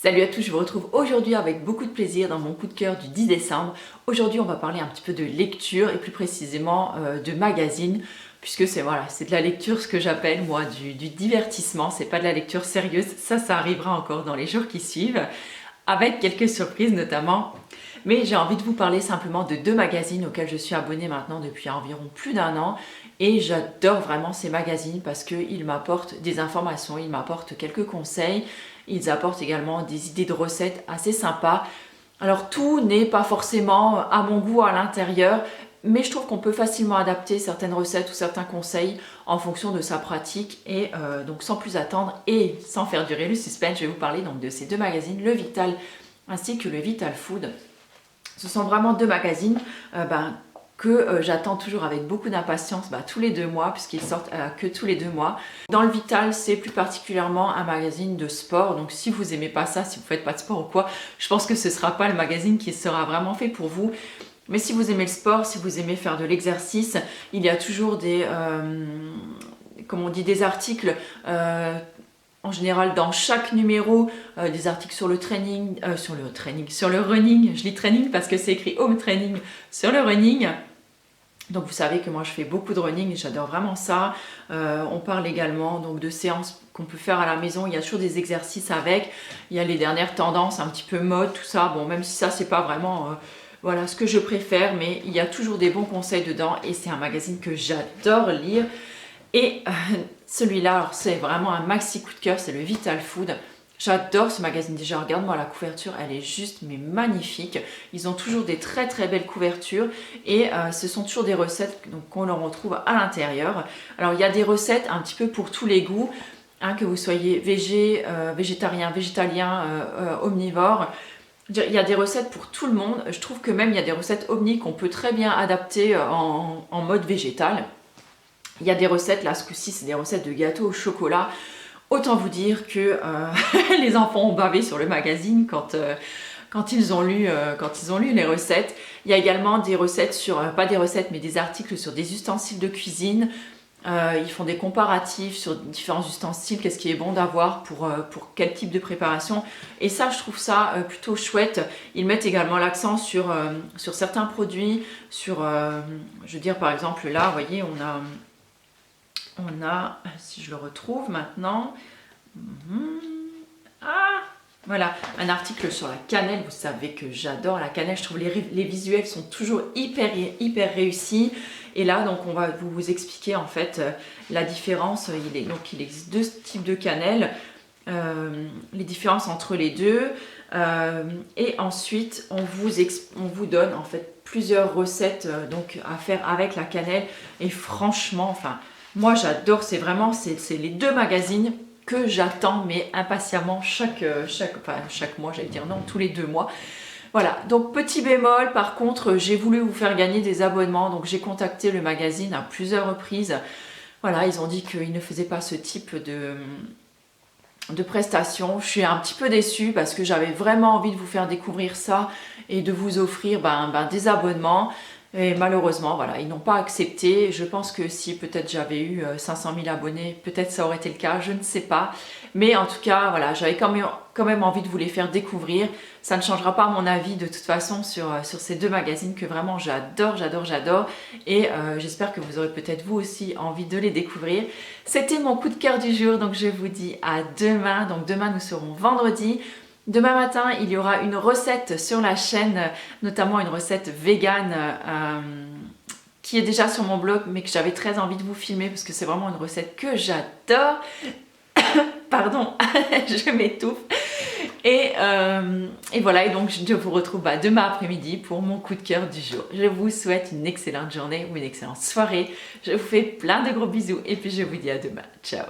Salut à tous, je vous retrouve aujourd'hui avec beaucoup de plaisir dans mon coup de cœur du 10 décembre. Aujourd'hui, on va parler un petit peu de lecture et plus précisément de magazines, puisque c'est de la lecture, ce que j'appelle moi du divertissement, c'est pas de la lecture sérieuse, ça arrivera encore dans les jours qui suivent, avec quelques surprises notamment. Mais j'ai envie de vous parler simplement de deux magazines auxquels je suis abonnée maintenant depuis environ plus d'un an. Et j'adore vraiment ces magazines parce qu'ils m'apportent des informations, ils m'apportent quelques conseils, ils apportent également des idées de recettes assez sympas. Alors tout n'est pas forcément à mon goût à l'intérieur, mais je trouve qu'on peut facilement adapter certaines recettes ou certains conseils en fonction de sa pratique. Et donc sans plus attendre et sans faire durer le suspense, je vais vous parler donc de ces deux magazines, Le Vital ainsi que le Vital Food. Ce sont vraiment deux magazines que j'attends toujours avec beaucoup d'impatience tous les 2 mois, puisqu'ils sortent que tous les 2 mois. Dans le Vital, c'est plus particulièrement un magazine de sport, donc si vous aimez pas ça, si vous faites pas de sport ou quoi, je pense que ce sera pas le magazine qui sera vraiment fait pour vous. Mais si vous aimez le sport, si vous aimez faire de l'exercice, il y a toujours des articles en général dans chaque numéro, des articles sur le training, sur le running. Je lis training parce que c'est écrit home training sur le running. Donc vous savez que moi je fais beaucoup de running et j'adore vraiment ça. On parle également donc de séances qu'on peut faire à la maison. Il y a toujours des exercices avec. Il y a les dernières tendances, un petit peu mode, tout ça. Bon, même si ça c'est pas vraiment ce que je préfère, mais il y a toujours des bons conseils dedans et c'est un magazine que j'adore lire. Et celui-là, c'est vraiment un maxi coup de cœur, c'est le Vital Food. J'adore ce magazine déjà, regarde-moi la couverture, elle est juste mais magnifique. Ils ont toujours des très très belles couvertures et ce sont toujours des recettes qu'on en retrouve à l'intérieur. Alors il y a des recettes un petit peu pour tous les goûts, que vous soyez végétarien, végétalien, omnivore. Il y a des recettes pour tout le monde. Je trouve que même il y a des recettes omni qu'on peut très bien adapter en mode végétal. Il y a des recettes, là ce coup-ci c'est des recettes de gâteaux au chocolat. Autant vous dire que les enfants ont bavé sur le magazine quand ils ont lu les recettes. Il y a également des recettes pas des recettes, mais des articles sur des ustensiles de cuisine. Ils font des comparatifs sur différents ustensiles, qu'est-ce qui est bon d'avoir pour quel type de préparation. Et ça, je trouve ça plutôt chouette. Ils mettent également l'accent sur certains produits, je veux dire par exemple là, vous voyez, on a, si je le retrouve maintenant, voilà, un article sur la cannelle. Vous savez que j'adore la cannelle, je trouve les visuels sont toujours hyper réussis. Et là, donc, on va vous expliquer en fait la différence. Il existe deux types de cannelle, les différences entre les deux. Et ensuite, on vous donne en fait plusieurs recettes à faire avec la cannelle. Et franchement, enfin, moi j'adore, c'est les deux magazines que j'attends mais impatiemment chaque mois, j'allais dire non, tous les 2 mois. Voilà, donc petit bémol, par contre, j'ai voulu vous faire gagner des abonnements, donc j'ai contacté le magazine à plusieurs reprises. Voilà, ils ont dit qu'ils ne faisaient pas ce type de prestations. Je suis un petit peu déçue parce que j'avais vraiment envie de vous faire découvrir ça et de vous offrir des abonnements. Et malheureusement, voilà, ils n'ont pas accepté. Je pense que si peut-être j'avais eu 500 000 abonnés, peut-être ça aurait été le cas, je ne sais pas. Mais en tout cas, voilà, j'avais quand même envie de vous les faire découvrir. Ça ne changera pas mon avis de toute façon sur ces deux magazines que vraiment j'adore. Et j'espère que vous aurez peut-être vous aussi envie de les découvrir. C'était mon coup de cœur du jour, donc je vous dis à demain. Donc demain, nous serons vendredi. Demain matin, il y aura une recette sur la chaîne, notamment une recette végane qui est déjà sur mon blog, mais que j'avais très envie de vous filmer parce que c'est vraiment une recette que j'adore. Pardon, je m'étouffe. Et voilà, et donc je vous retrouve demain après-midi pour mon coup de cœur du jour. Je vous souhaite une excellente journée ou une excellente soirée. Je vous fais plein de gros bisous et puis je vous dis à demain. Ciao.